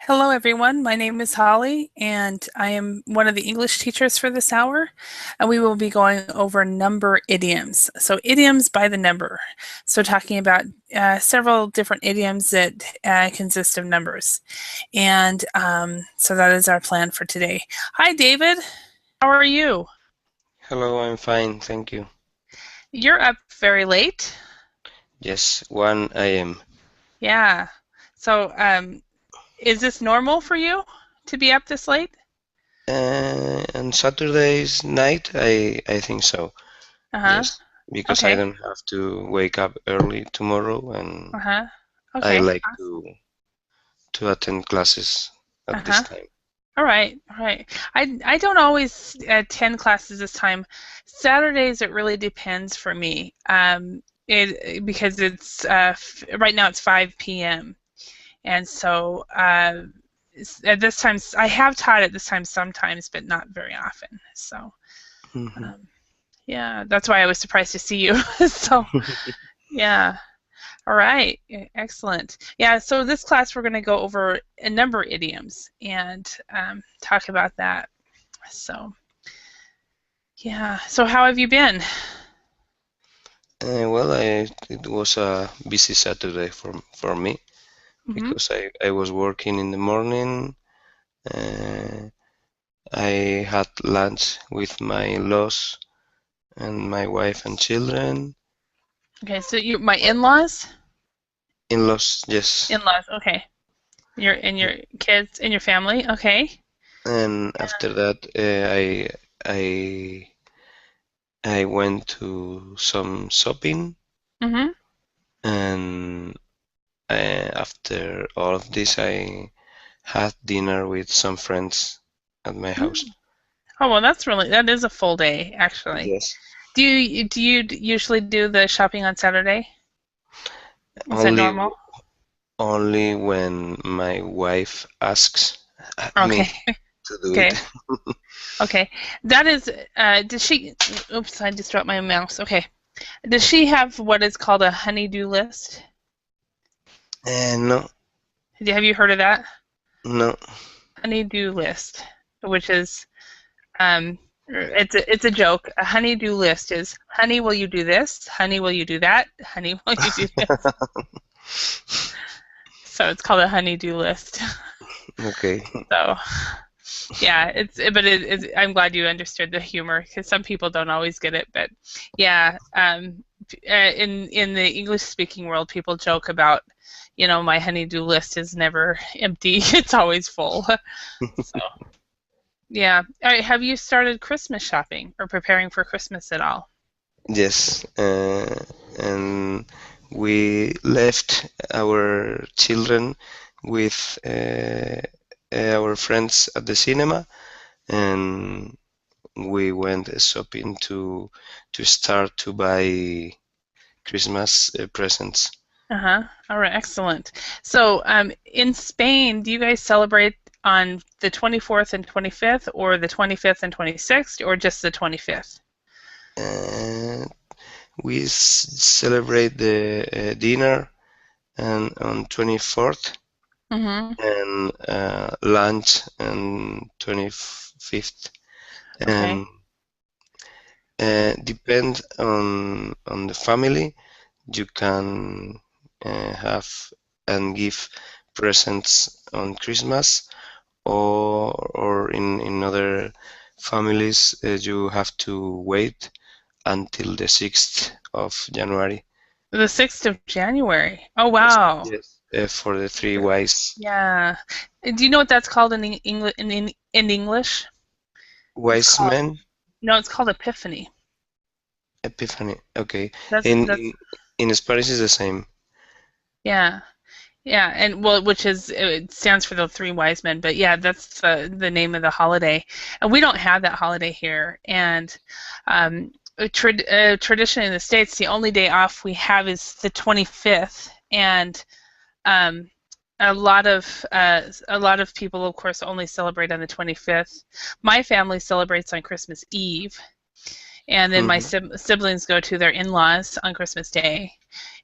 Hello, everyone. My name is Holly, and I am one of the English teachers for this hour. And we will be going over number idioms. So, idioms by the number. So, talking about several different idioms that consist of numbers. And so, that is our plan for today. Hi, David. How are you? Hello, I'm fine, thank you. You're up very late. Yes, 1 a.m. Yeah. So, is this normal for you to be up this late? On Saturday's night, I think so. Uh huh. Yes, because I Okay. don't have to wake up early tomorrow, and Uh huh. I Okay. like to attend classes Uh at this huh. time. All right, all right. I don't always attend classes this time. Saturdays it really depends for me. It because it's right now it's 5 p.m. and so at this time I have taught at this time sometimes, but not very often. So Mhm. um, yeah, that's why I was surprised to see you. So yeah. All right, excellent. Yeah, so this class we're going to go over a number of idioms and talk about that. So, yeah. So, how have you been? It was a busy Saturday for me Hmm. because I was working in the morning. Uh, I had lunch with my in-laws and my wife and children. Okay, so you, my in-laws, In-laws, yes. in-laws. Okay, your kids and your family. Okay. And after that, I I went to some shopping, Mm-hmm. and after all of this, I had dinner with some friends at my house. Oh well, that is a full day actually. Yes, Do you usually do the shopping on Saturday? Is that only normal? only when my wife asks Okay. me to do it. Okay. Okay. That is. Does she? Oops! I just dropped my mouse. Okay. Does she have what is called a honey-do list? No, Have you heard of that? no. Honey-do list, which is it's a joke. A honey-do list is honey, will you do this? Honey, will you do that? Honey, will you do this? So it's called a honey-do list. Okay. So yeah, I'm glad you understood the humor because some people don't always get it. But yeah, in the English-speaking world, people joke about, my honey-do list is never empty; it's always full. So yeah. All right, have you started Christmas shopping or preparing for Christmas at all? Yes, and we left our children with our friends at the cinema, and we went shopping to start to buy Christmas presents. Uh-huh. All right, excellent. So, in Spain, do you guys celebrate on the 24th and 25th, or the 25th and 26th, or just the 25th? And we celebrate the dinner and on 24th, Mm-hmm. and lunch on 25th. Okay. And depend on the family. You can have and give presents on Christmas, or in other families you have to wait until the 6th of January. The 6th of January. Oh, Yes, wow. yes. For the three wise Yeah. Do you know what that's called in English? In English, it's wise called men. no, it's called Epiphany. Epiphany. Okay. That's In that's in in Spanish is the same. yeah. Yeah, and well, which is it stands for the three wise men, but yeah, that's the name of the holiday, and we don't have that holiday here. And traditionally in the States, the only day off we have is the 25th, and um, a lot of people, of course, only celebrate on the 25th. My family celebrates on Christmas Eve, and then my Hmm. siblings go to their in-laws on Christmas Day,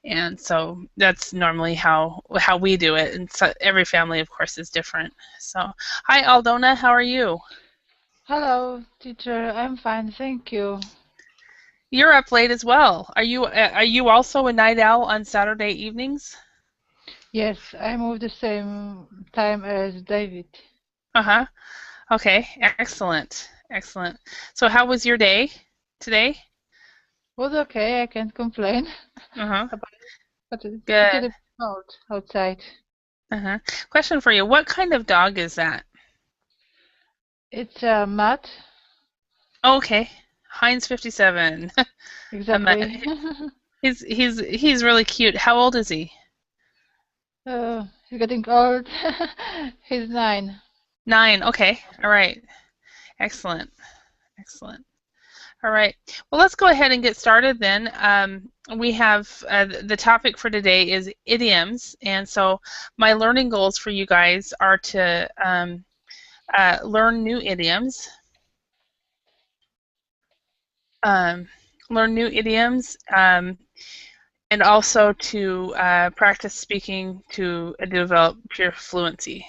and so that's normally how we do it. And so every family, of course, is different. So, hi Aldona, how are you? Hello, teacher. I'm fine, thank you. You're up late as well. Are you also a night owl on Saturday evenings? Yes, I moved the same time as David. Uh-huh. Okay, excellent. Excellent. So how was your day today? Was okay, I can't complain. Uh-huh. About it, but it's a Good. little bit cold outside. Uh-huh. Question for you. What kind of dog is that? It's a mutt, Oh, okay. Heinz 57. exactly. He's really cute. How old is he? He's getting old. He's 9. 9. Okay. All right. Excellent. Excellent. All right. Well, let's go ahead and get started then. We have the topic for today is idioms, and so my learning goals for you guys are to learn new idioms, um, learn new idioms, and also to practice speaking to develop pure fluency.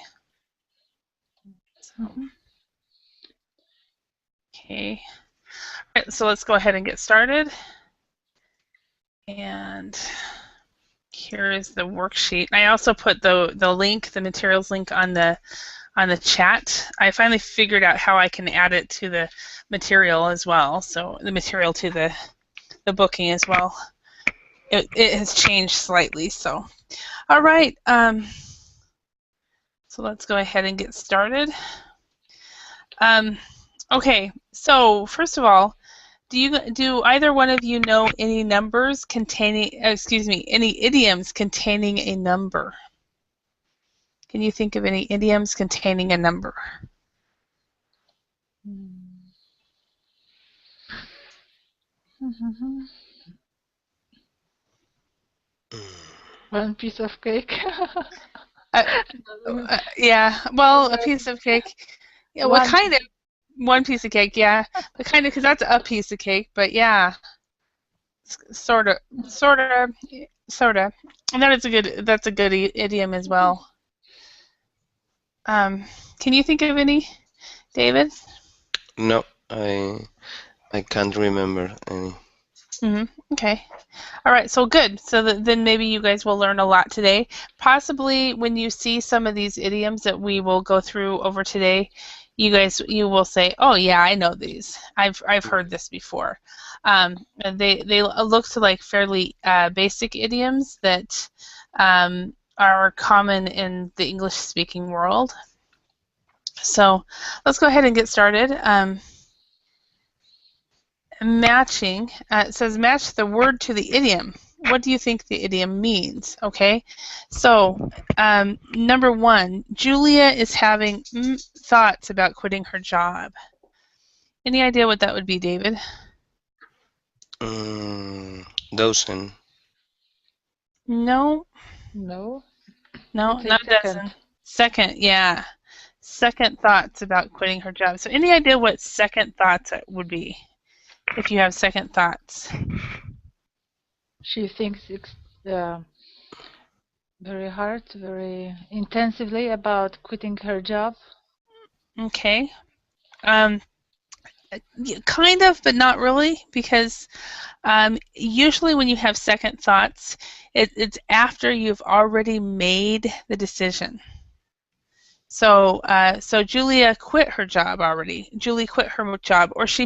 So, Mhm. okay. All right, so let's go ahead and get started. And here is the worksheet. I also put the link, the materials link on the chat. I finally figured out how I can add it to the material as well. So the material to the booking as well. It has changed slightly. So, all right. So let's go ahead and get started. Okay. So first of all, do either one of you know any numbers containing? Excuse me, any idioms containing a number? Can you think of any idioms containing a number? Mhm. One piece of cake. Uh, yeah. Well, a piece of cake. Yeah. What One kind piece. of one piece of cake? Yeah. But kind of because that's a piece of cake. But yeah, sort of, sort of, sort of. And that's a good idiom as well. Um, can you think of any, David? No, I can't remember any. Okay. All right. So good. So then maybe you guys will learn a lot today. Possibly when you see some of these idioms that we will go through over today, you will say, "Oh yeah, I know these. I've heard this before." And they look to like fairly basic idioms that are common in the English speaking world. So let's go ahead and get started. Matching, it says match the word to the idiom. What do you think the idiom means? Okay, so number one, Julia is having thoughts about quitting her job. Any idea what that would be, David? Dozen. No, No. no, Let's say not a dozen. second. Second, yeah. Second thoughts about quitting her job. So any idea what second thoughts would be if you have second thoughts? She thinks it's very hard, very intensively about quitting her job. Okay. Um, kind of, but not really, because usually when you have second thoughts, it's after you've already made the decision. So Julia quit her job already. Julie quit her job, or she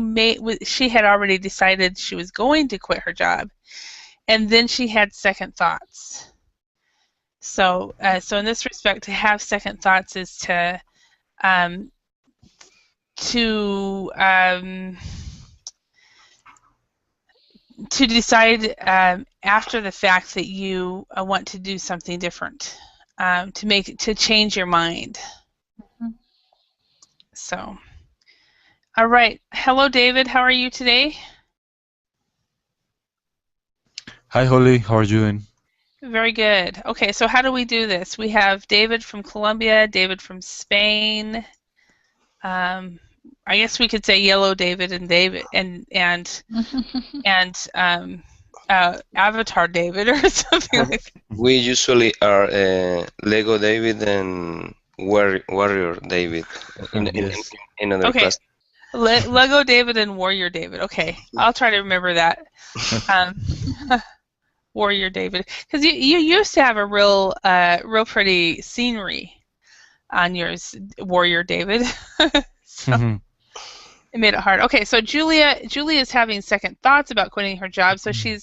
had already decided she was going to quit her job, and then she had second thoughts. So in this respect, to have second thoughts is um, to um, to decide after the fact that you want to do something different, to change your mind. Mhm. So, all right. Hello, David. How are you today? Hi Holly, how are you doing? Very good. Okay, so how do we do this? We have David from Colombia, David from Spain, I guess we could say yellow David and David and Avatar David or something like that. We usually are Lego David and Warrior David Yes. in other Okay, class. Lego David and Warrior David. Okay, I'll try to remember that. Um, Warrior David, because you used to have a real pretty scenery on yours, Warrior David. So it made it hard. Okay, so Julia is having second thoughts about quitting her job, so she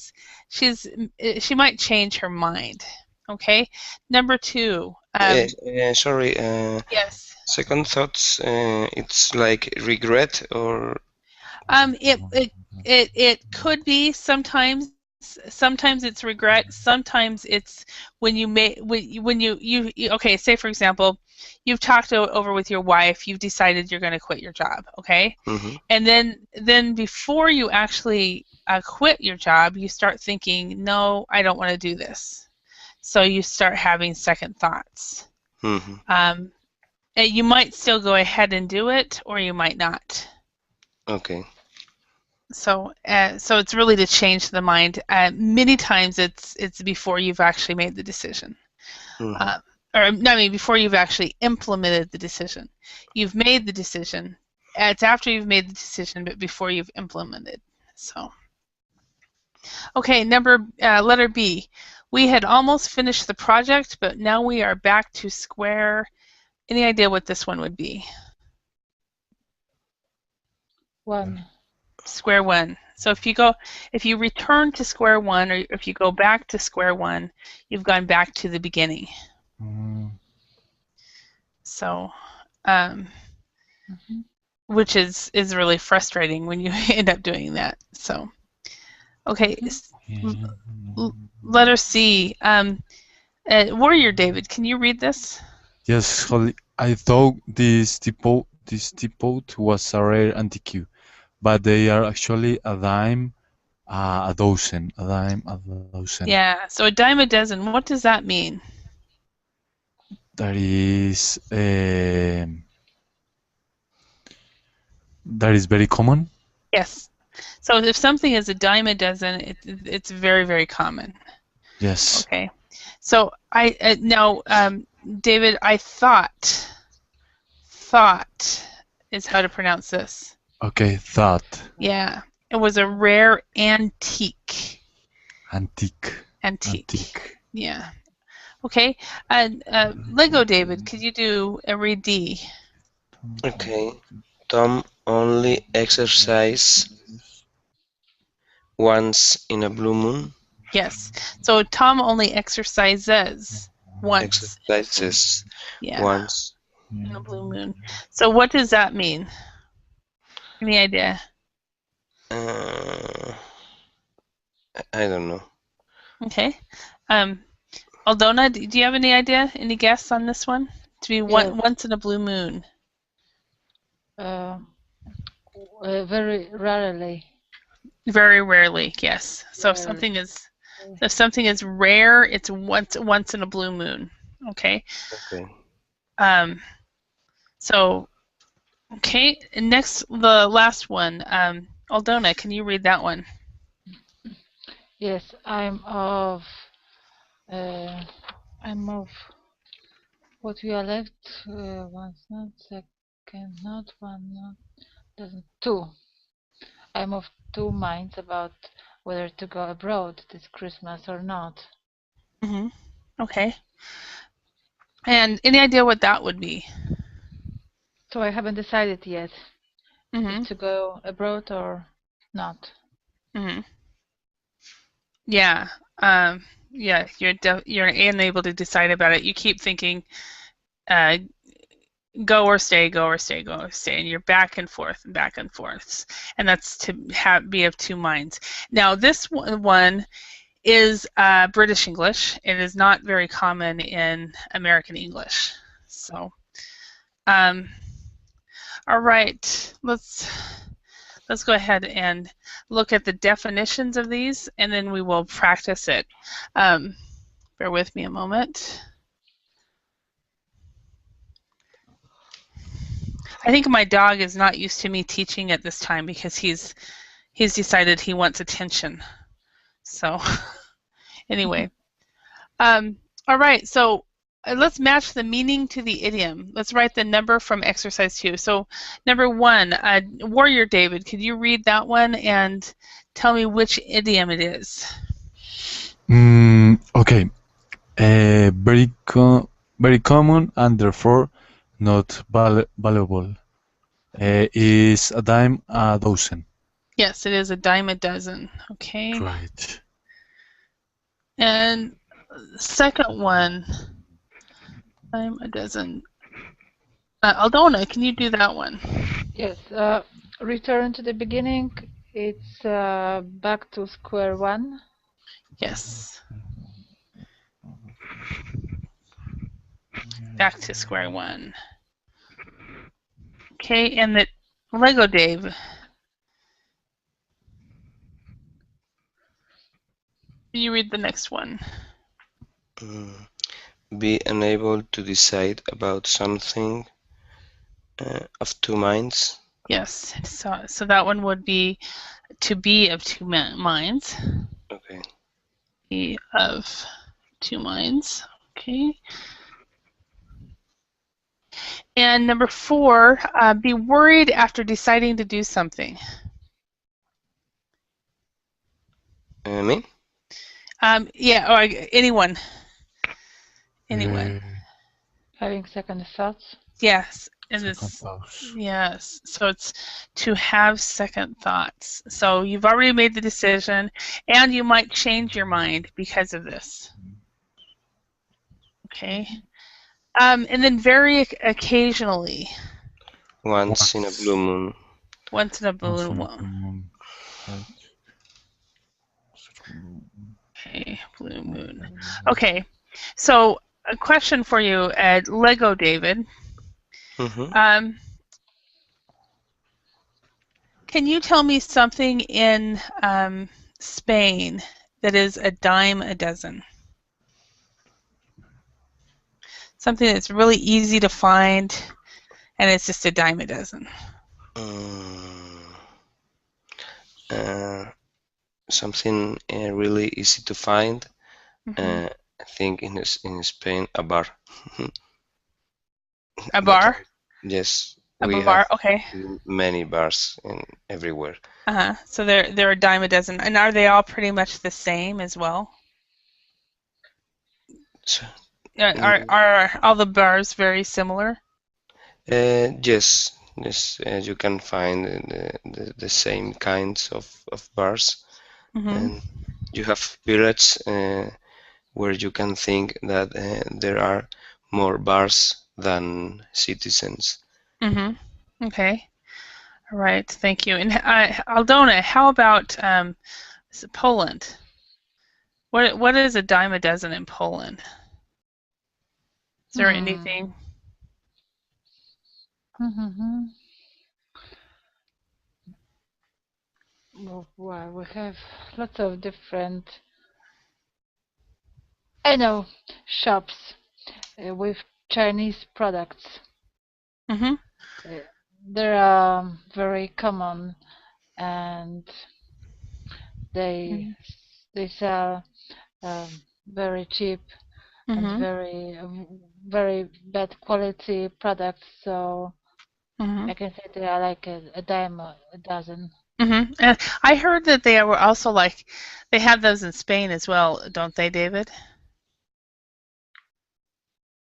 might change her mind. Okay, number 2. Sorry. Yes. Second thoughts. It's like regret or. It could be sometimes. Sometimes it's regret. Sometimes it's when you okay. Say for example, you've talked over with your wife. You've decided you're going to quit your job. Okay, and then before you actually quit your job, you start thinking, no, I don't want to do this. So you start having second thoughts. You might still go ahead and do it, or you might not. Okay. So it's really to change the mind. Many times it's before you've actually made the decision, before you've actually implemented the decision. You've made the decision. It's after you've made the decision, but before you've implemented. So, okay, letter B. We had almost finished the project, but now we are back to square. Any idea what this one would be? One. Square one. So if you return to square one, or if you go back to square one, you've gone back to the beginning. So, which is really frustrating when you end up doing that. So, okay, letter C. Warrior David, can you read this? Yes, Holly. I thought this teapot was a rare antique, but they are actually a dime a dozen. A dime a dozen. Yeah, so a dime a dozen. What does that mean? That is very common. Yes. So if something is a dime a dozen, it's very, very common. Yes. Okay. So David, I thought is how to pronounce this. Okay, thought. Yeah. It was a rare antique. Antique. Yeah. Okay. Lego David, could you do a read D? Okay. Tom only exercise once in a blue moon. Yes. So Tom only exercises once. Exercises once in a blue moon. So what does that mean? Any idea? I don't know. Okay. Aldona, do you have any idea? Any guess on this one? To be once in a blue moon. Very rarely. Very rarely, yes. So if something is rare, it's once in a blue moon. Okay. Okay. So okay, and next the last one. Aldona, can you read that one? Yes, I'm of what we are left. One's not, second not, one not, doesn't. Two. I'm of two minds about whether to go abroad this Christmas or not. Okay. And any idea what that would be? So I haven't decided yet to go abroad or not. Yeah. Yeah, you're unable to decide about it. You keep thinking, go or stay, go or stay, go or stay, and you're back and forth, and that's to be of two minds. Now this one is British English. It is not very common in American English. So, all right, let's go ahead and look at the definitions of these, and then we will practice it. Bear with me a moment. I think my dog is not used to me teaching at this time because he's decided he wants attention. So anyway, all right. So let's match the meaning to the idiom. Let's write the number from exercise 2. So number 1, Warrior David, could you read that one and tell me which idiom it is? Okay. Very common and therefore not valuable. Is a dime a dozen? Yes, it is a dime a dozen. Okay. Right. And second one, dime a dozen. Aldona, can you do that one? Yes. Return to the beginning. It's back to square one. Yes. Back to square one. Okay, and the Lego Dave. You read the next one. Be unable to decide about something, of two minds. Yes, so that one would be to be of two minds. Okay. Be of two minds. Okay. And number 4, be worried after deciding to do something. Me? Yeah, or anyone. Anyone. Having second thoughts. Yes. And Second this, thoughts. yes. So it's to have second thoughts. So you've already made the decision, and you might change your mind because of this. Okay. And then very occasionally. Once in a blue moon. Once in a blue Also, moon. right. Okay, blue moon. Okay, so a question for you, Lego David. Mm-hmm. Can you tell me something in Spain that is a dime a dozen? Something that's really easy to find, and it's just a dime a dozen. Something really easy to find. Mm-hmm. I think in Spain, a bar. A bar? Yes, A we bar, have okay. many bars everywhere. So they're a dime a dozen, and are they all pretty much the same as well? So, Are all the bars very similar? yes, you can find the same kinds of bars, and you have periods where you can think that there are more bars than citizens. Okay. All right. Thank you. And Aldona, how about Poland? What is a dime a dozen in Poland? Is there anything? Well, we have lots of different, shops with Chinese products. They are very common, and they sell very cheap and very bad quality products. So I can say they are like a dime a dozen. And I heard that they were also they have those in Spain as well, don't they, David?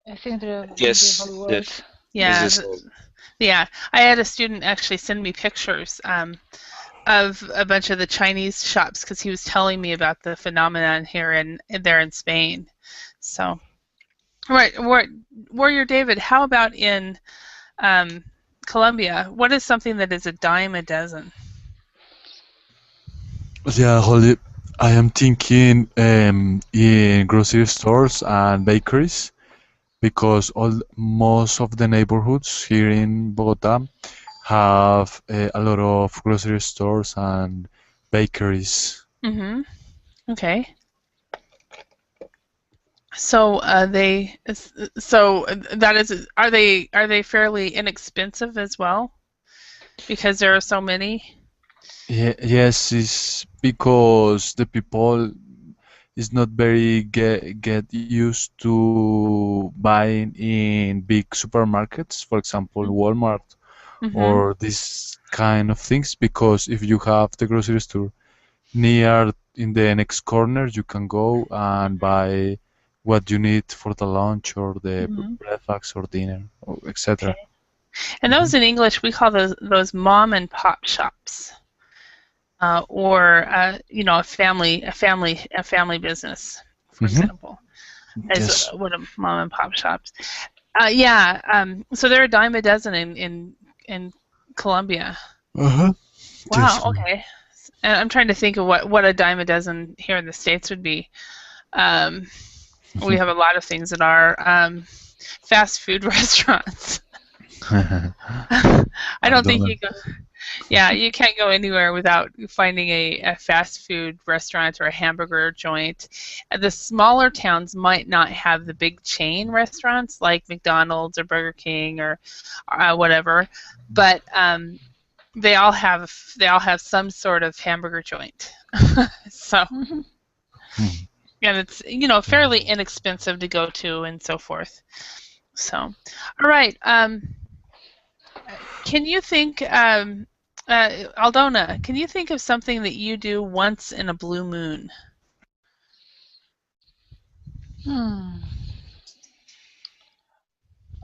I think they're Yes, in the whole world. Yeah. it's the same. Yeah. I had a student actually send me pictures of a bunch of the Chinese shops because he was telling me about the phenomenon here there in Spain. So, all right, Warrior David, how about in Colombia? What is something that is a dime a dozen? Yeah, Holly, I am thinking in grocery stores and bakeries because most of the neighborhoods here in Bogota have a lot of grocery stores and bakeries. Okay. So so that is, are they fairly inexpensive as well because there are so many? Yeah, yes, it's because the people is not very get used to buying in big supermarkets, for example, Walmart Mm-hmm. or this kind of things. Because if you have the grocery store near in the next corner, you can go and buy what you need for the lunch or the Mm-hmm. breakfast or dinner, or etc. Okay. And Hmm. those in English we call those mom and pop shops, or a family business, for Hmm. example, is Yes. what a mom and pop shops. Yeah. So they're a dime a dozen in Colombia. Uh-huh. Yes. Wow. Okay. And I'm trying to think of what a dime a dozen here in the States would be. Um, we have a lot of things that are fast food restaurants. I don't think you McDonald's. go. Yeah, you can't go anywhere without finding a fast food restaurant or a hamburger joint. The smaller towns might not have the big chain restaurants like McDonald's or Burger King or whatever, but they all have some sort of hamburger joint. So, Hmm. and it's fairly inexpensive to go to and so forth. So, all right. Can you think, Aldona? Can you think of something that you do once in a blue moon? Hmm.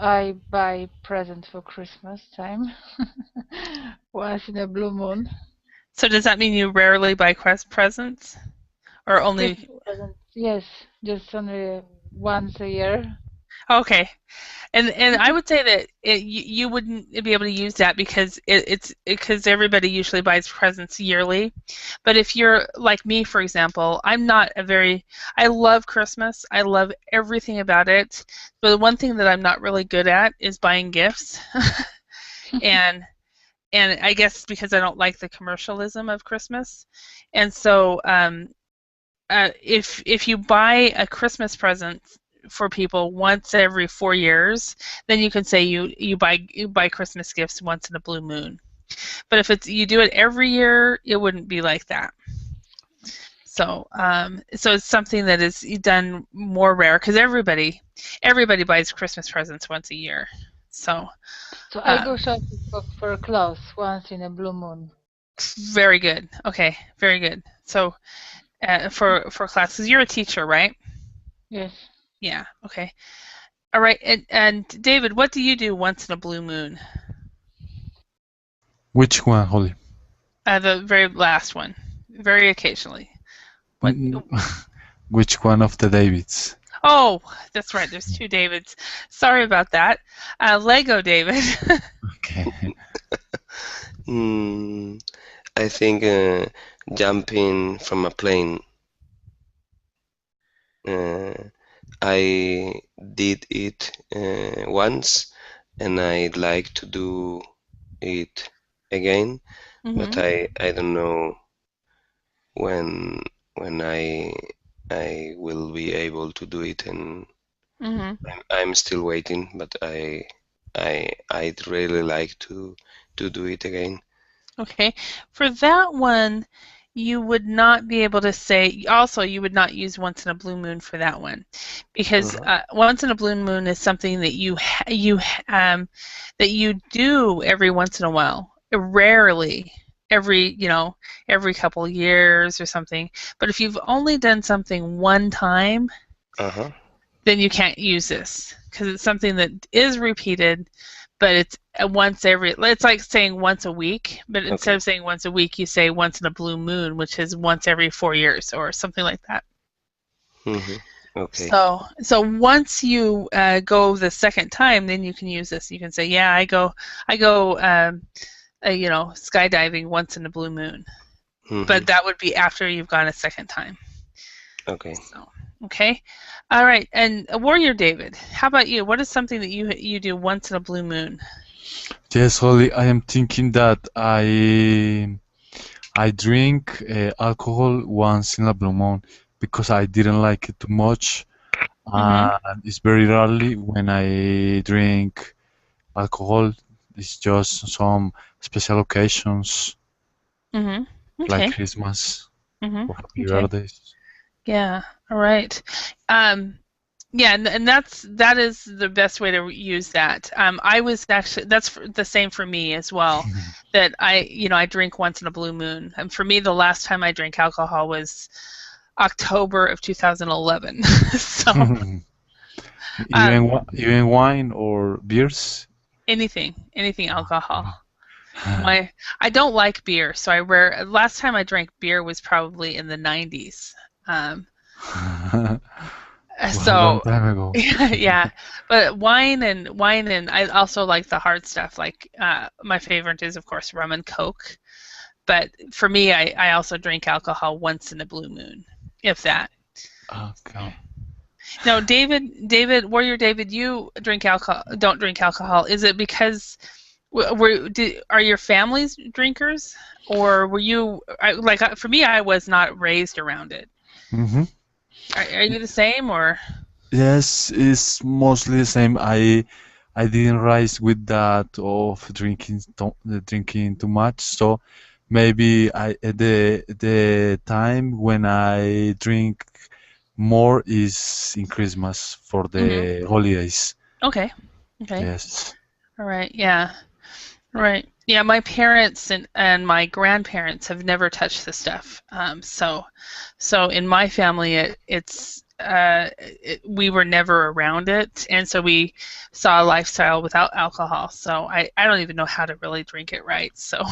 I buy present for Christmas time. Once in a blue moon. So does that mean you rarely buy presents, or only? Christmas present. Yes, just only once a year. Okay. And I would say that you wouldn't be able to use that because because everybody usually buys presents yearly. But if you're like me, for example, I'm not a very I love Christmas. I love everything about it. But the one thing that I'm not really good at is buying gifts. and and I guess because I don't like the commercialism of Christmas. And so if you buy a Christmas present for people once every 4 years, then you can say you buy Christmas gifts once in a blue moon. But if it's you do it every year, it wouldn't be like that. So it's something that is done more rare because everybody buys Christmas presents once a year. So So I uh, go shopping for clothes once in a blue moon. very good. Okay, very good. So for classes, you're a teacher, right? Yes. Yeah. Okay. All right. And David, what do you do once in a blue moon? Which one, Holly? The very last one. Very occasionally. What? Mm, which one of the Davids? Oh, that's right. There's two Davids. Sorry about that. Lego David. Okay. Mm, I think jumping from a plane. Uh, I did it once, and I'd like to do it again, but Mhm. I don't know when I will be able to do it, and Mhm. I'm still waiting, but I'd really like to do it again. Okay. For that one, you would not be able to say, also, you would not use once in a blue moon for that one because Uh-huh. once in a blue moon is something that that you do every once in a while. Rarely, every, every couple of years or something. But if you've only done something one time, Uh-huh. then you can't use this because it's something that is repeated, but it's once every. It's like saying once a week, but instead Okay. of saying once a week, you say once in a blue moon, which is once every 4 years or something like that. Mm-hmm. Okay. So once you go the second time, then you can use this. You can say, yeah, I go, skydiving once in a blue moon, Mm-hmm. but that would be after you've gone a second time. Okay. So, okay. All right. And Warrior David, how about you? What is something that you do once in a blue moon? Yes, Holly, I am thinking that I drink alcohol once in a blue moon because I didn't like it too much, Mhm. and it's very rarely when I drink alcohol. It's just some special occasions Mhm. like Okay. Christmas Mhm. or happy Okay. birthdays. Yeah. All right. Um, yeah, and that is the best way to use that. I was actually the same for me as well. That I drink once in a blue moon, and for me, the last time I drank alcohol was October of 2011. So, um, Even wine or beers. anything alcohol. Okay. My I don't like beer, so last time I drank beer was probably in the 90s. Um, Well, long so time ago. yeah, but wine and I also like the hard stuff. Like my favorite is of course rum and coke. But for me, I also drink alcohol once in a blue moon, if that. Okay. Now, Warrior David, you drink alcohol, don't drink alcohol. Is it because are your families drinkers, or were you for me? I was not raised around it. hmm Are you the same or? Yes, it's mostly the same. I didn't rise with that of drinking too much, so maybe the time when I drink more is in Christmas for Hmm. the holidays. Okay. Okay. Yes. All right. Yeah. Right. Yeah, my parents and my grandparents have never touched the stuff. So in my family, we were never around it, and so we saw a lifestyle without alcohol. So I don't even know how to really drink it right. So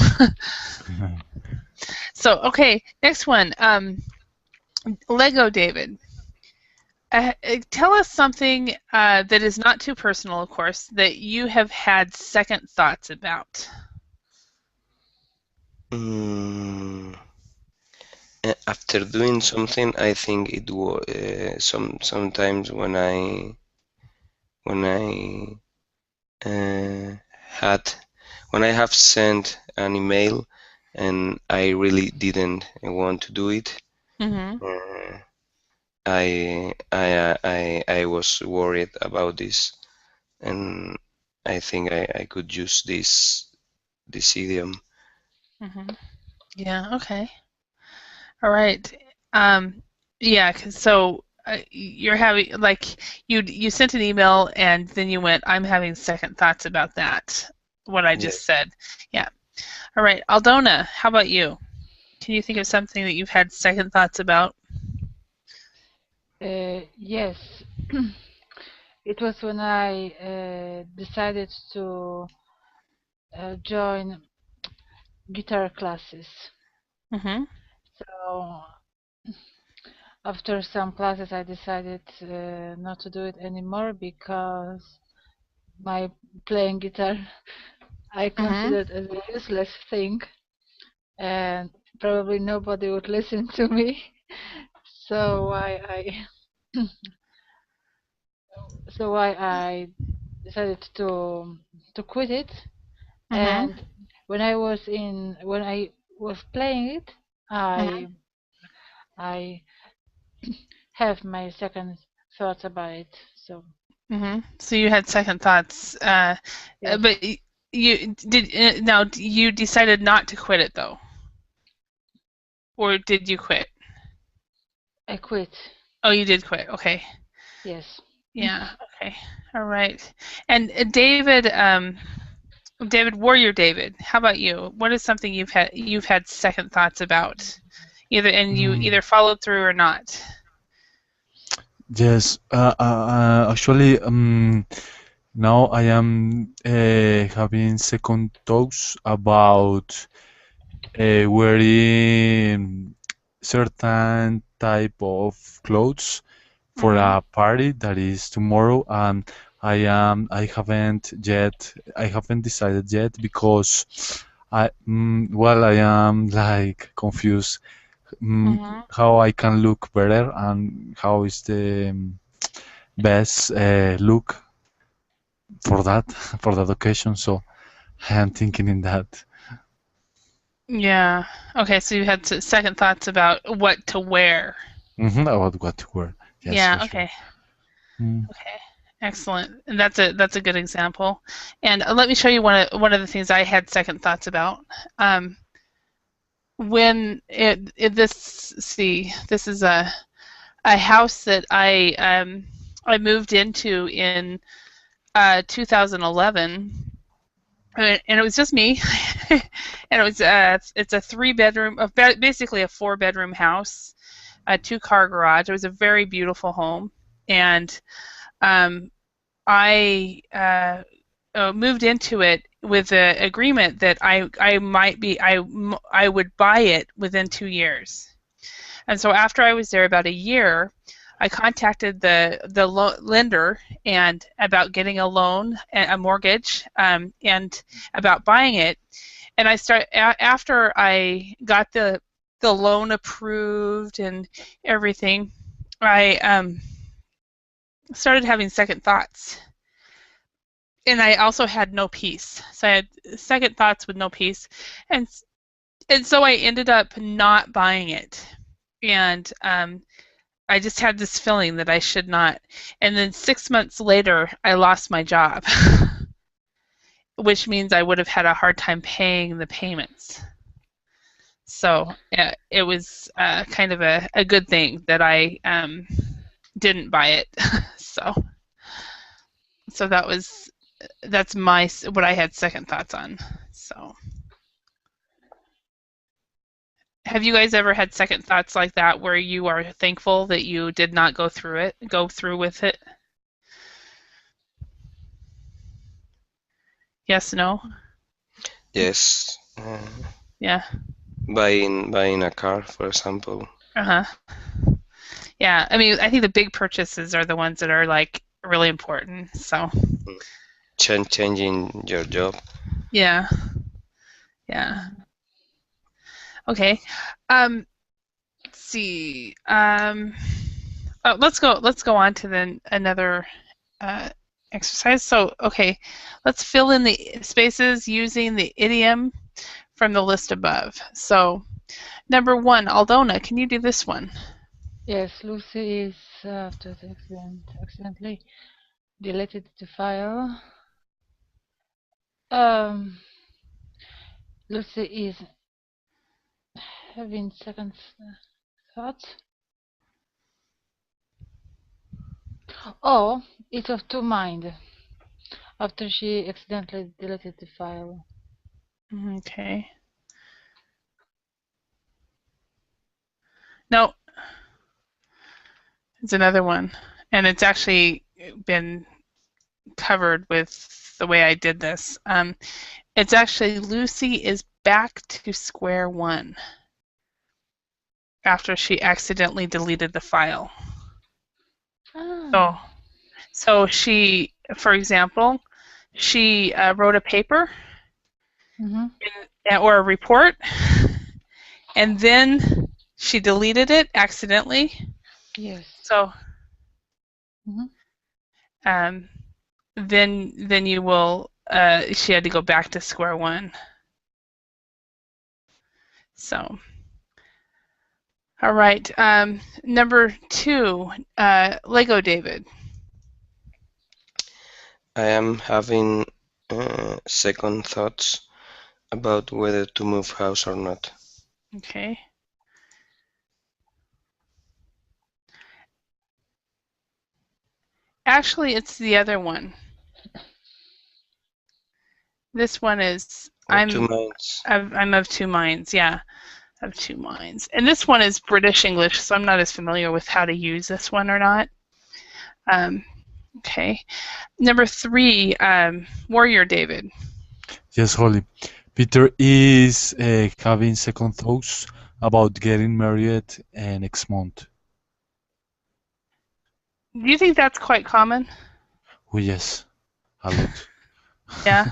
so okay, next one. Lego David. Tell us something that is not too personal, of course, that you have had second thoughts about. Mm, After doing something, I think it was sometimes when I had when I have sent an email and I really didn't want to do it. Mm-hmm. Uh, I was worried about this, and I think I could use this idiom. Mm-hmm. Yeah. Okay. All right. Um, yeah. So you're having you sent an email and then you went, I'm having second thoughts about that. What I just Yes. said. Yeah. All right. Aldona, how about you? Can you think of something that you've had second thoughts about? Yes. It was when I decided to join guitar classes. Mm-hmm. So after some classes, I decided not to do it anymore because my playing guitar I Mm-hmm. considered as a useless thing, and probably nobody would listen to me. So I so I decided to quit it. Mm-hmm. And when I was playing it, I I have my second thoughts about it. So Mm-hmm. So you had second thoughts, yes, but you did now you decided not to quit it though, or did you quit? I quit. Oh, you did quit. Okay. Yes. Yeah. Okay. All right. And David Warrior David, how about you? What is something you've had second thoughts about, you Mm, either followed through or not? yes. Actually, now I am having second thoughts about wearing certain type of clothes for Mhm. a party that is tomorrow, and I haven't decided yet because I am like confused Mhm. how I can look better and how is the best look for that for that occasion. So I am thinking in that. Yeah. Okay. So you had second thoughts about what to wear. About what to wear. Yes, for Yeah. sure. Okay. Mm. Okay, excellent. And that's a good example. And let me show you one of the things I had second thoughts about. When this see this is a house that I moved into in 2011, and it was just me, and it's a 3 bedroom, basically a 4 bedroom house, a 2 car garage. It was a very beautiful home, and um, I moved into it with the agreement that I would buy it within 2 years. And so after I was there about a year, I contacted the lender and about getting a loan, a mortgage, and about buying it. And after I got the loan approved and everything, I started having second thoughts. And I also had no peace. So I had second thoughts with no peace, and so I ended up not buying it. And I just had this feeling that I should not. And then 6 months later, I lost my job, which means I would have had a hard time paying the payments. So it was kind of a good thing that I didn't buy it. So that's what I had second thoughts on. So have you guys ever had second thoughts like that where you are thankful that you did not go through with it? Yes, no? Yes. Yeah. Buying a car, for example. Uh-huh. Yeah, I mean, I think the big purchases are the ones that are like really important. So Changing your job. yeah. Yeah. Okay. Let's see. Let's go on to then another exercise. So, okay, let's fill in the spaces using the idiom from the list above. So, number 1, Aldona, can you do this one? Yes, Lucy is after the accident accidentally deleted the file. Lucy is having second thoughts. Oh, it's of two minds after she accidentally deleted the file. Okay. No, it's another one. And it's actually been covered with the way I did this. It's actually Lucy is back to square one after she accidentally deleted the file. Ah. So she, for example, she wrote a paper or a report, and then she deleted it accidentally. Yes. So then you will. She had to go back to square one. So. All right. Number 2, Lego David. I am having second thoughts about whether to move house or not. Okay. Actually, it's the other one. This one is Two minds. I'm of two minds. Yeah, of two minds. And this one is British English, so I'm not as familiar with how to use this one or not. Okay. Number 3, Warrior David. Yes, Holly. Peter is having second thoughts about getting married next month. Do you think that's quite common? Oh yes, a lot. Yeah.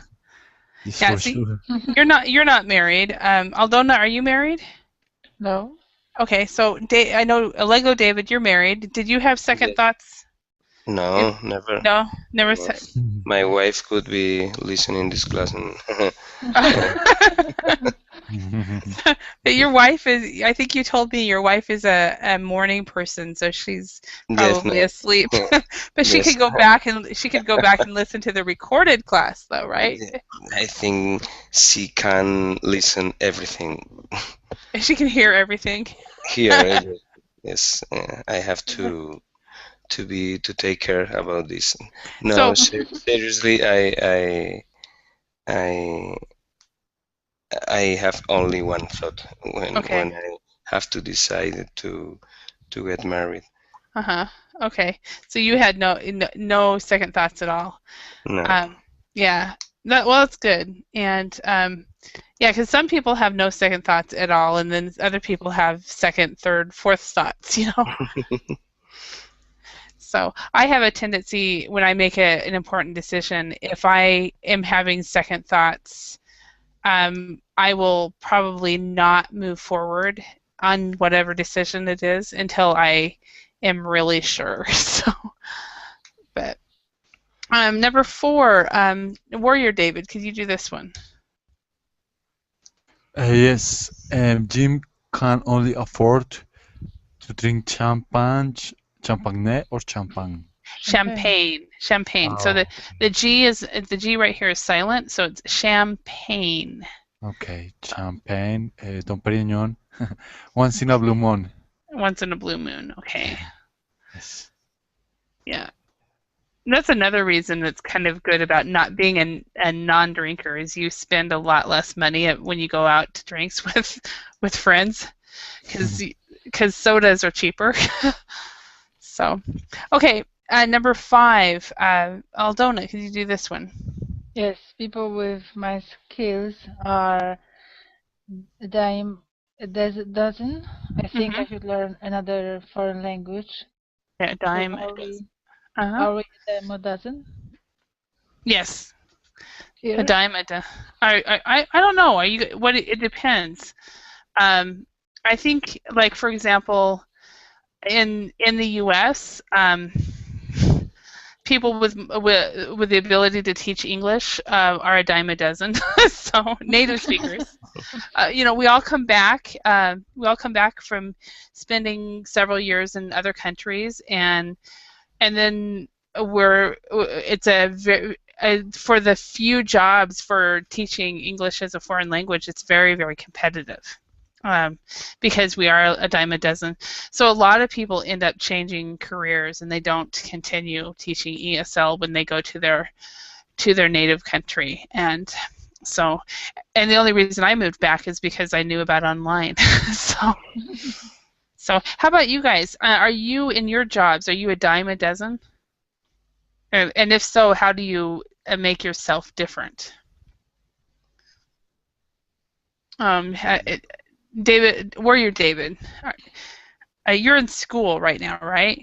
Yes, Yeah. for See, sure. you're not married. Aldona, are you married? No. Okay, so I know Lego David, you're married. Did you have second thoughts? No, never. No, never said. My wife could be listening this class and Your wife is, I think you told me your wife is a morning person, so she's Yes, probably no, asleep. But she yes. could go back and listen to the recorded class though, right? Yeah, I think she can listen everything She can hear everything. here. Yes, I have to take care about this. No, So, seriously, I I have only one thought okay. when I have to decide to get married. Uh-huh. Okay. So you had no second thoughts at all. No. Um, yeah. Well, that's good. And yeah, because some people have no second thoughts at all, and then other people have second, third, fourth thoughts, you know? So I have a tendency when I make an important decision, if I am having second thoughts, I will probably not move forward on whatever decision it is until I am really sure. So, but number 4, Warrior David, could you do this one? Yes, Jim can only afford to drink champagne or champagne. Champagne. Champagne. So Oh, the G right here is silent, so it's champagne. okay. Champagne, Dom Perignon, once in a blue moon. Once in a blue moon. Okay. Yes. Yeah. That's another reason that's kind of good about not being a non-drinker is you spend a lot less money when you go out to drinks with friends because sodas are cheaper. So, okay, number 5, Aldona, can you do this one? Yes, people with my skills are a dozen. I think I Mm-hmm. should learn another foreign language. Yeah, a So dime. Uh-huh. are we a dime a dozen Yes, a here? dime. I don't know. Are you what? It depends. Um, I think, like for example, in the U.S., people with the ability to teach English are a dime a dozen. So native speakers. We all come back. We all come back from spending several years in other countries, and then it's a very for the few jobs for teaching English as a foreign language, it's very, very competitive. Because we are a dime a dozen. So a lot of people end up changing careers and they don't continue teaching ESL when they go to their native country. So and the only reason I moved back is because I knew about online. So how about you guys? Are you in your jobs? Are you a dime a dozen? And if so, how do you make yourself different? David, Warrior David, you're in school right now, right?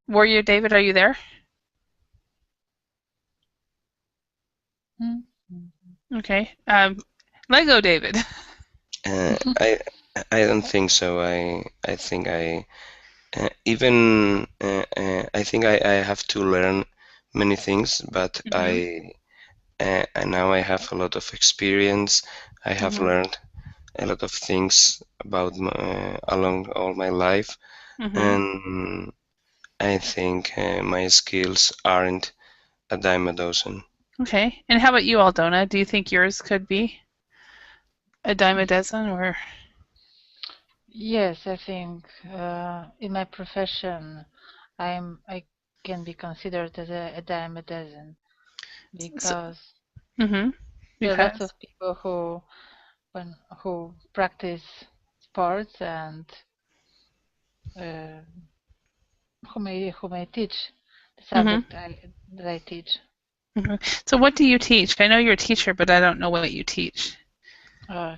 Warrior David, are you there? Hmm? Okay. Lego David. Uh, I I don't think so. I think even I think I have to learn many things, but Mm-hmm. and now I have a lot of experience. I have Mm-hmm. learned a lot of things about along all my life, Mm-hmm. and I think my skills aren't a dime a dozen. Okay. And how about you, Aldona? Do you think yours could be a dime a dozen or? Yes, I think in my profession, I can be considered as a dime a dozen because Mm-hmm. there are lots Because. of people who practice sports and uh, who may teach the Mm-hmm. subject that I teach. Mm-hmm. So what do you teach? I know you're a teacher, but I don't know what you teach.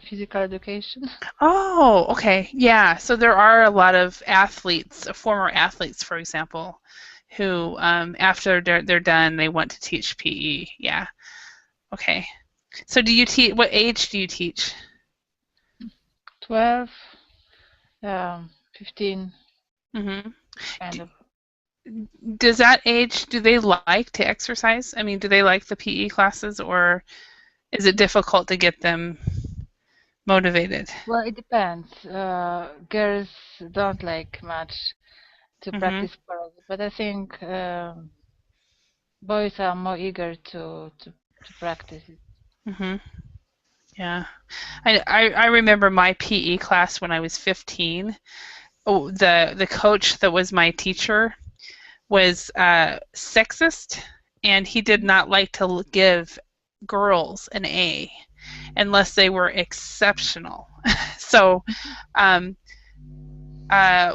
Physical education. Oh, okay. Yeah. So there are a lot of athletes, former athletes, for example, who after they're done, they want to teach PE. Yeah. Okay. So do you teach? What age do you teach? 12, 15, Mm-hmm. kind Do, of. does that age, do they like to exercise? I mean, do they like the PE classes, or is it difficult to get them motivated? Well, it depends. Girls don't like much to Mm-hmm. practice sports, but I think boys are more eager to practice it. Mm-hmm. Yeah. I remember my PE class when I was 15. Oh, the coach that was my teacher was sexist, and he did not like to give girls an A unless they were exceptional. So um,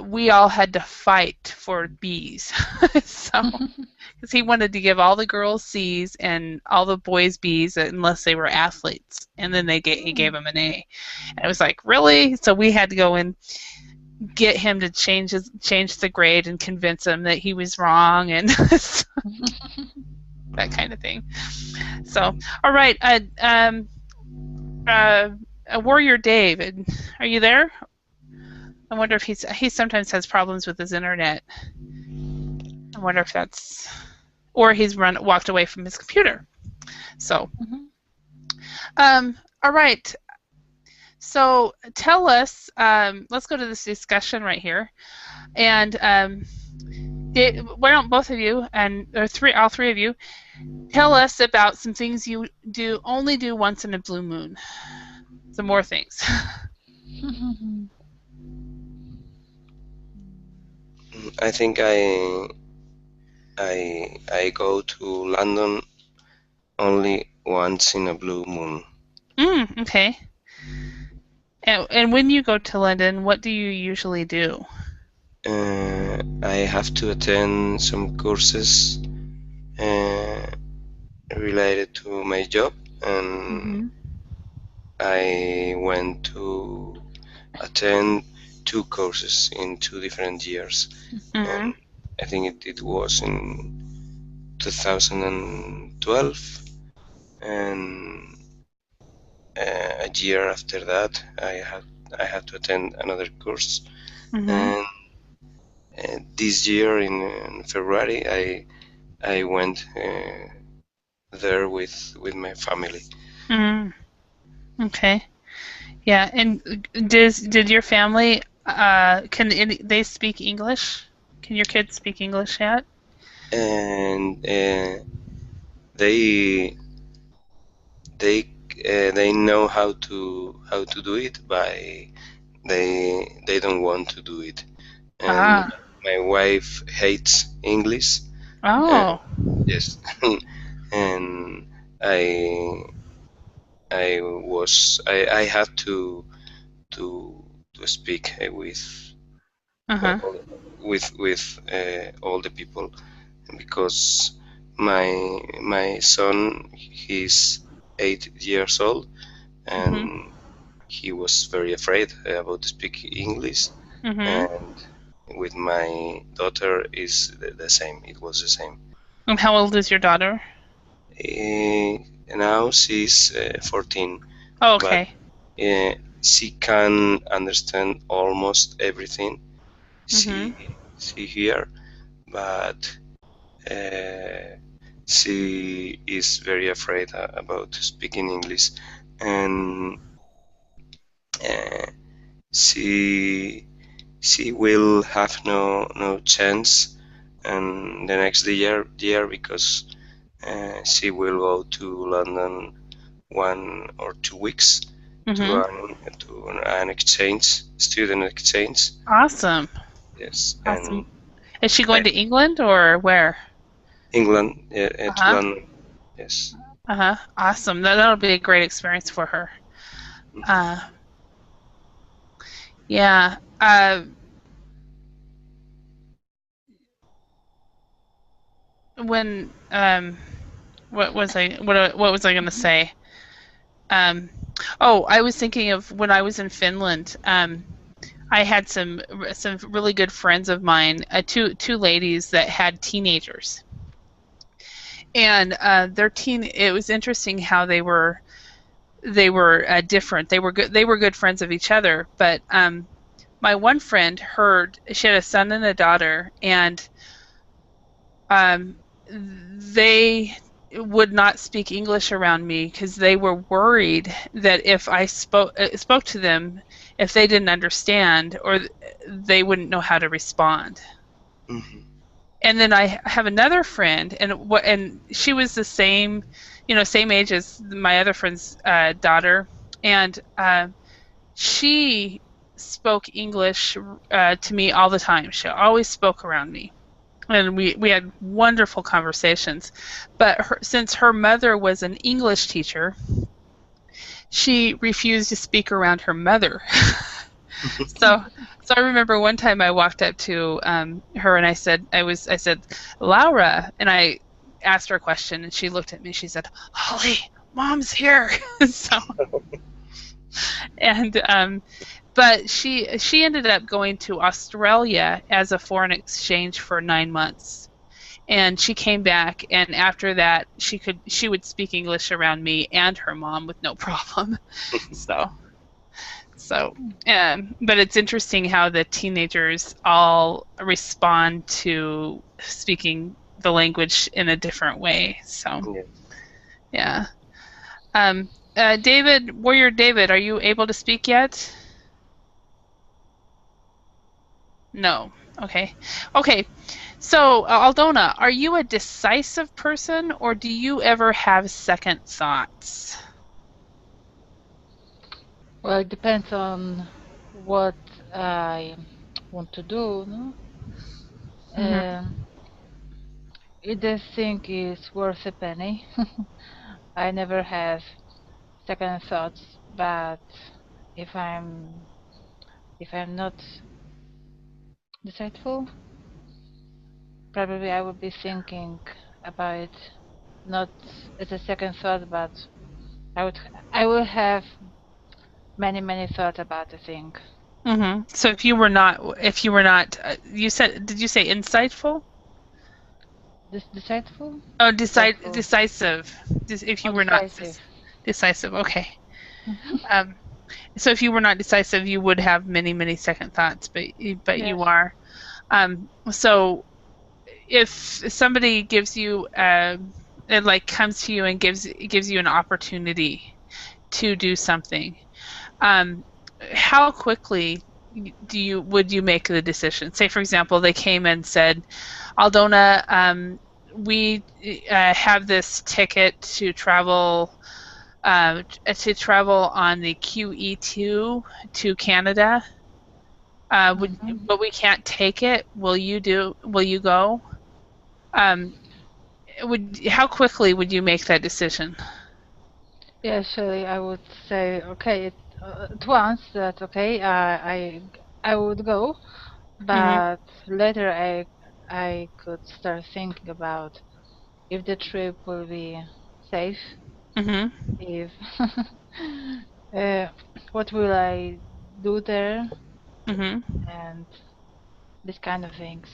we all had to fight for B's. So because he wanted to give all the girls C's and all the boys B's unless they were athletes, and then he gave them an A. And it was like, really? So we had to go and get him to change the grade and convince him that he was wrong, and that kind of thing. So, all right, Warrior Dave, are you there? I wonder if he sometimes has problems with his internet. I wonder if that's, or he's walked away from his computer. So, all right. So tell us. Let's go to this discussion right here, and why don't both of you all three of you, tell us about some things you only do once in a blue moon. Some more things. I think I go to London only once in a blue moon. Okay. And when you go to London, what do you usually do? I have to attend some courses related to my job, and I went to attend 2 courses in 2 different years. And I think it was in 2012, and a year after that I had to attend another course. And this year in February I went there with my family. Okay. Yeah, and did your family they speak English? Can your kids speak English yet? And they know how to do it, but they don't want to do it. And my wife hates English. Oh. Yes. And I had to speak with all the people, because my son, he's 8 years old, and he was very afraid about speaking English. And with my daughter is the same. It was the same. And how old is your daughter? Now she's 14. Oh, okay. But she can understand almost everything she hear, but she is very afraid about speaking English, and she will have no chance and the next year because she will go to London 1 or 2 weeks to an student exchange. Awesome. Yes. Awesome. And is she going to England or where? England, to London. Yes. Awesome. That'll be a great experience for her. Yeah. When what was I going to say? I was thinking of when I was in Finland. I had some really good friends of mine, two ladies that had teenagers, and it was interesting how they were different. They were good friends of each other, but my one friend she had a son and a daughter, and they would not speak English around me because they were worried that if I spoke to them, if they didn't understand, or they wouldn't know how to respond. Hmm. And then I have another friend, and she was the same, same age as my other friend's daughter, and she spoke English to me all the time. She always spoke around me, and we had wonderful conversations. But since her mother was an English teacher, she refused to speak around her mother. So, so I remember one time I walked up to her and I said, Laura, and I asked her a question, and she looked at me. She said, Holly, Mom's here. So, and but she ended up going to Australia as a foreign exchange for 9 months. And she came back, and after that she would speak English around me and her mom with no problem. So so but it's interesting how the teenagers all respond to speaking the language in a different way. So Yeah. yeah. Warrior David, are you able to speak yet? No. Okay. Okay. So, Aldona, are you a decisive person, or do you ever have second thoughts? Well, it depends on what I want to do, no? Mhm. If the thing is worth a penny, I never have second thoughts, but if I'm if I'm not decideful, probably I would be thinking about it not as a second thought, but I would I will have many thoughts about the thing. Mhm. So if you were not, did you say insightful? Decideful? Oh, Decideful. decisive. If Oh, you were not decisive. decisive, okay. Um, so if you were not decisive, you would have many second thoughts, but Yes. you are. So if somebody gives you, it like comes to you and gives you an opportunity to do something, um, how quickly would you make the decision? Say, for example, they came and said, Aldona, we have this ticket to travel on the QE2 to Canada. Hmm. But we can't take it. Will you go? Um, how quickly would you make that decision? Yeah, actually, I would say okay at once that okay, I would go, Mhm. but later I could start thinking about if the trip will be safe, Mhm. if uh, what will I do there, Mhm. and this kind of things.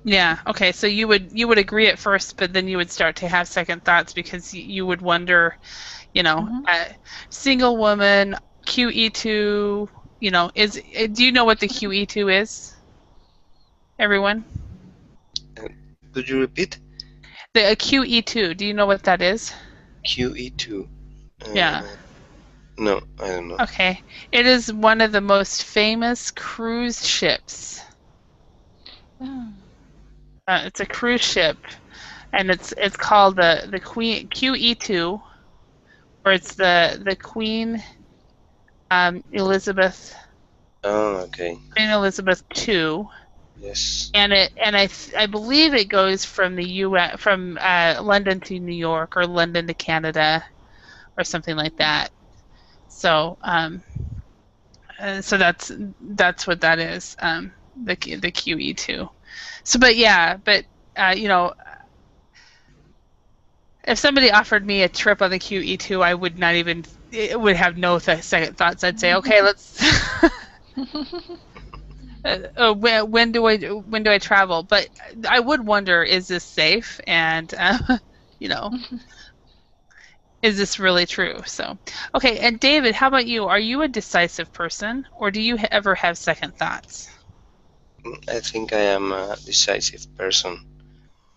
Yeah. Okay. So you would agree at first, but then you would start to have second thoughts because you would wonder, Hmm. single woman QE2. Do you know what the QE2 is? Everyone, Uh, could you repeat? the QE2. Do you know what that is? QE2. Yeah. No, I don't know. Okay. It is one of the most famous cruise ships. It's a cruise ship, and it's called the Queen QE2, or it's the Elizabeth Oh, okay. Queen Elizabeth II, Yes. and I believe it goes from the U.S. from London to New York or London to Canada or something like that. So so that's what that is. The QE2. So, but yeah, but uh, you know, if somebody offered me a trip on the QE2, I would not even. It would have no second thoughts. I'd say, okay, let's. When do I travel? But I would wonder, is this safe? And you know, is this really true? So, okay. And David, how about you? Are you a decisive person, or do you ever have second thoughts? I think I am a decisive person.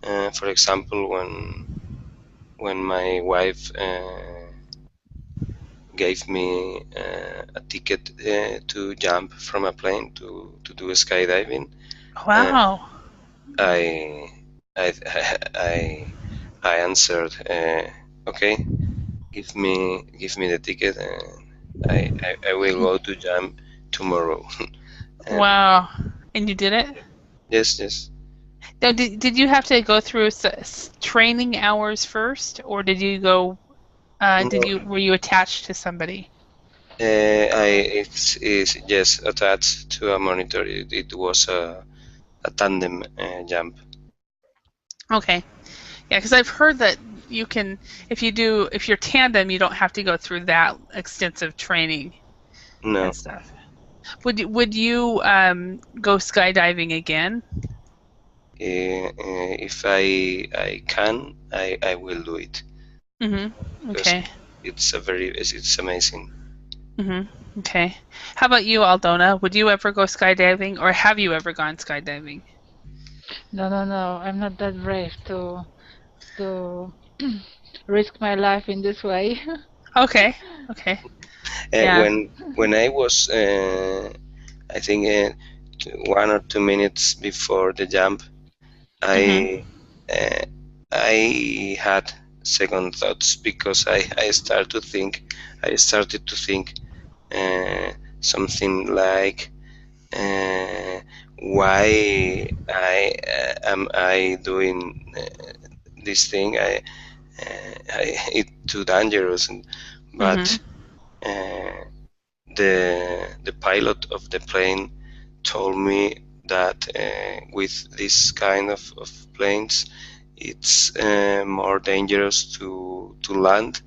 For example, when my wife gave me a ticket to jump from a plane to do skydiving, Wow. I I I I answered, okay, give me the ticket, and I will go to jump tomorrow. And Wow. And you did it? yes, yes. Now, did you have to go through training hours first, or did you go? No, Were you attached to somebody? it's just attached to a monitor. It was a tandem jump. Okay. Yeah, because I've heard that you can, if you're tandem, you don't have to go through that extensive training No, and stuff. Would you go skydiving again? if I can, I will do it because Okay. it's amazing. Okay. How about you, Aldona? Would you ever go skydiving, or have you ever gone skydiving? No, no, no. I'm not that brave to risk my life in this way. Okay. Okay. Uh, Yeah. when when I was, I think, 1 or 2 minutes before the jump, Mhm. I uh, I had second thoughts because I started to think something like, uh, why am I doing this thing? It's too dangerous, but Mhm. uh, the pilot of the plane told me that with this kind of planes, it's more dangerous to land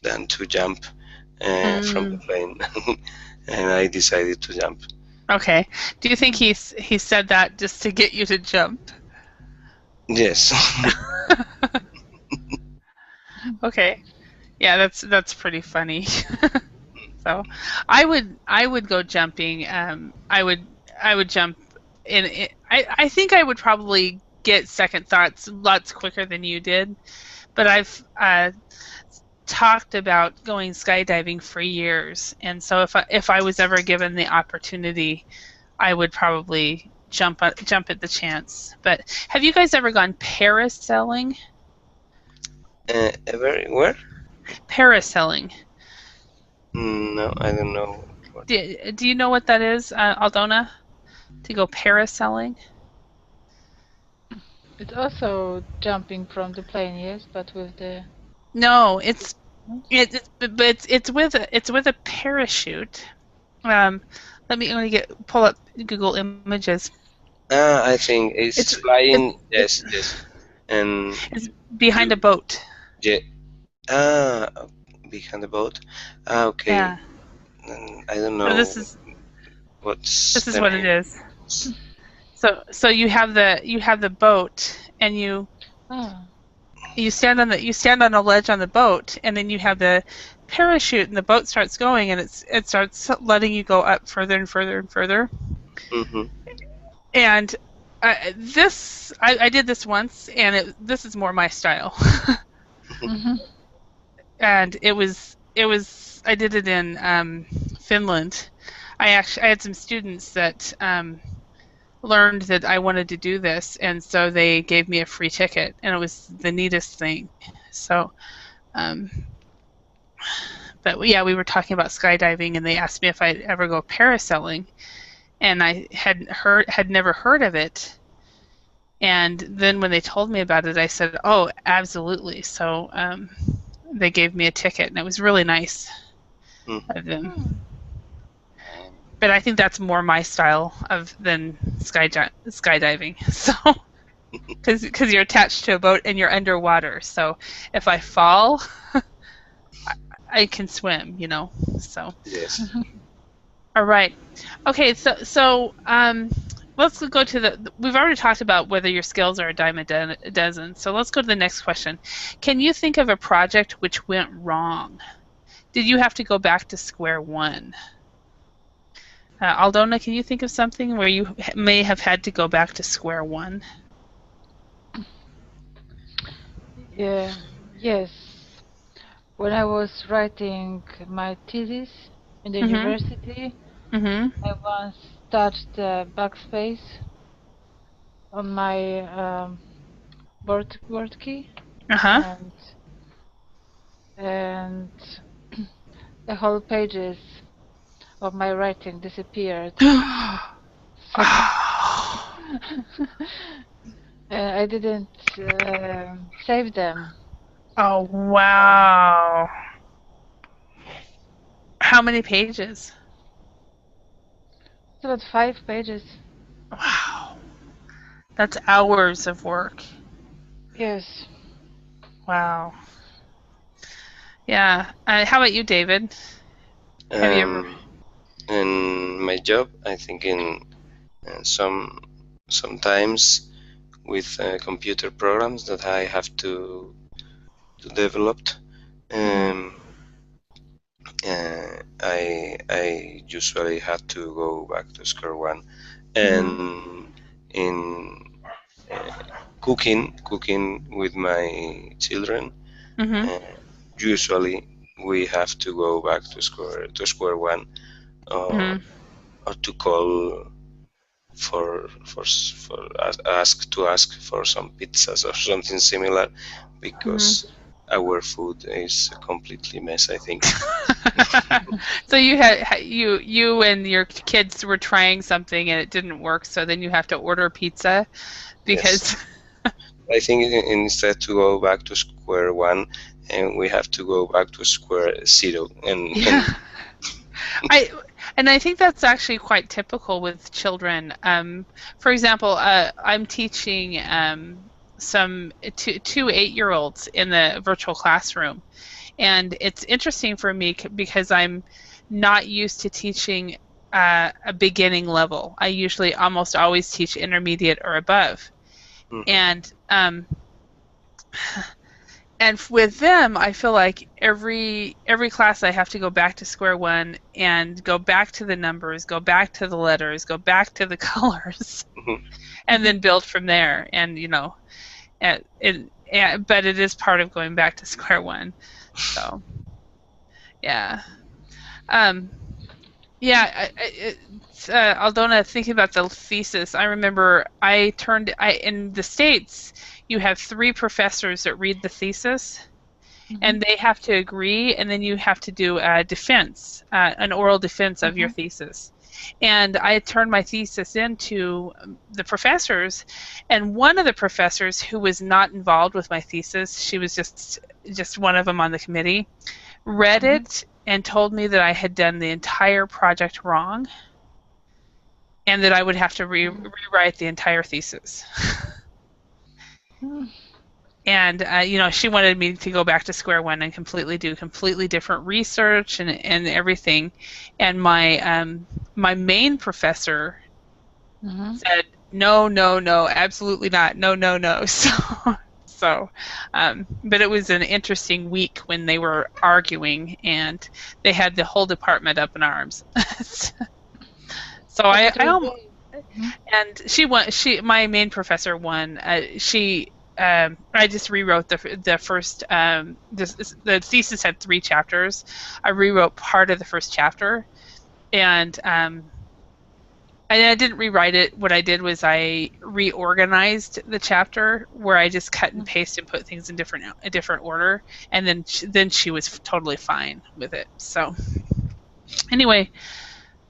than to jump from the Mm. plane, and I decided to jump. Okay. Do you think he said that just to get you to jump? Yes. Okay. Yeah, that's pretty funny. So, I would go jumping. I would jump I think I would probably get second thoughts lots quicker than you did, but I've talked about going skydiving for years, and so if I was ever given the opportunity, I would probably jump at the chance. But have you guys ever gone parasailing? Where? Parasailing. No, I don't know what. Do you know what that is, Aldona? To go parasailing? It's also jumping from the plane, yes, but with the No, what? but it's with a parachute. Um, let me pull up Google Images. I think it's It's it's flying. it's, Yes, yes. And it's behind you, a boat. yeah. Ah, behind the boat. Ah, okay. Yeah. I don't So know what's this is the what it name. is. So you have the boat, and Ah, you stand on a ledge on the boat, and then you have the parachute, and the boat starts going, and it starts letting you go up further and further and further. Mm-hmm. And I did this once, and this is more my style. mhm. And it was I did it in Finland. I had some students that learned that I wanted to do this, and so they gave me a free ticket, and it was the neatest thing. So, um, but yeah, we were talking about skydiving, and they asked me if I'd ever go parasailing, and I had never heard of it. And then when they told me about it, I said, "Oh, absolutely!" So they gave me a ticket, and it was really nice Mm-hmm. of them. Hmm. But I think that's more my style of than skydiving. So because you're attached to a boat and you're underwater, so if I fall, I can swim. So Yes. all right, okay. So let's go to the. We've already talked about whether your skills are a dime a dozen. So let's go to the next question. Can you think of a project which went wrong? Did you have to go back to square one? Aldona, can you think of something where you may have had to go back to square one? Yes. When I was writing my thesis in the Mhm. university, Mhm. I once touched the backspace on my board key, Uh huh. and and the whole pages of my writing disappeared. So I didn't save them. Oh So wow! How many pages? it's about 5 pages. Wow, that's hours of work. Yes. Wow. Yeah. How about you, David? Have you ever? Um, in my job, I think in sometimes with computer programs that I have to develop. Mhm. Um, I usually have to go back to square one, Mhm. and in uh, cooking with my children, Mhm. uh, usually we have to go back to square one, or Mhm. or to call for ask for some pizzas or something similar, Mhm. because our food is a completely mess, I think. So you had you and your kids were trying something and it didn't work, so then you have to order pizza Yes, because I think instead to go back to square one, and we have to go back to square zero, and yeah. I and I think that's actually quite typical with children. For example, I'm teaching some two 8-year-olds in the virtual classroom, and it's interesting for me because I'm not used to teaching a beginning level. I usually almost always teach intermediate or above, Mhm, and with them, I feel like every class I have to go back to square one and go back to the numbers, go back to the letters, go back to the colors, mhm. and then build from there. And but it is part of going back to square one. So yeah, um, yeah. Aldona, thinking about the thesis, I remember I in the States, you have 3 professors that read the thesis Mhm. and they have to agree, and then you have to do a defense, an oral defense of your Mhm. thesis. And I turned my thesis into the professors, and one of the professors who was not involved with my thesis, she was just one of them on the committee, read Mhm. it and told me that I had done the entire project wrong, and that I would have to rewrite the entire thesis. Mhm. And she wanted me to go back to square one and do completely different research and everything. And my main professor Mhm. said no, no, no, absolutely not, no, no, no. So but it was an interesting week when they were arguing and they had the whole department up in arms. So But I it I was almost, the. Mhm. and my main professor won. She I just rewrote the first the thesis had 3 chapters. I rewrote part of the first chapter, and I didn't rewrite it. What I did was I reorganized the chapter where I just cut and paste and put things in a different order, and then she was totally fine with it. So anyway,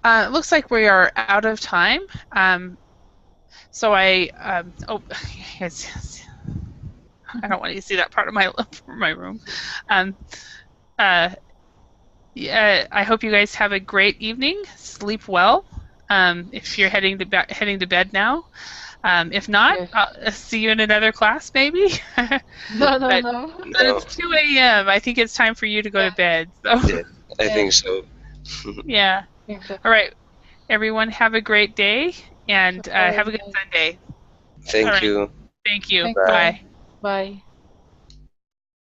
it looks like we are out of time. Um, So yes, I don't want you to see that part of my room. Um, uh, yeah, I hope you guys have a great evening. Sleep well. If you're heading to bed now. If not, Yes. I'll see you in another class maybe. but No, no, but no. No, it's 2 a.m. I think it's time for you to go to Yes. bed. So yeah, I Yes. think so. yeah. Think so. All right, everyone, have a great day and Have a have a good nice. Sunday. All Thank right. you. Thank you. Thank Bye. you. Bye. Bye.